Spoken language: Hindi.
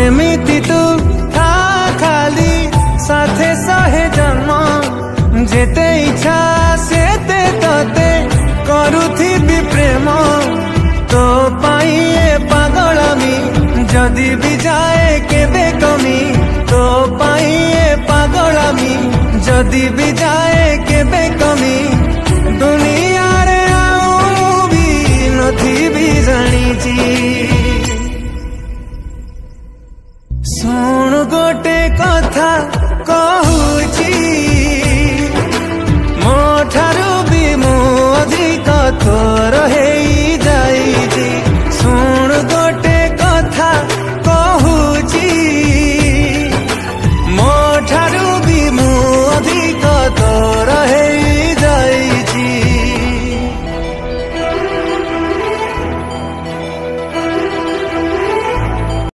एमिति तू था खाली साथे सहे जन्म जेते इच्छा सेते तते करुथिबी प्रेम तो पाई ए पागलामी जदि भी जाए केबे कमी तो पाई ए पागलामी जदि भी जाए केबे कमी दुनिया रे आऊं भी नथी भी जानी सुन गोटे कथा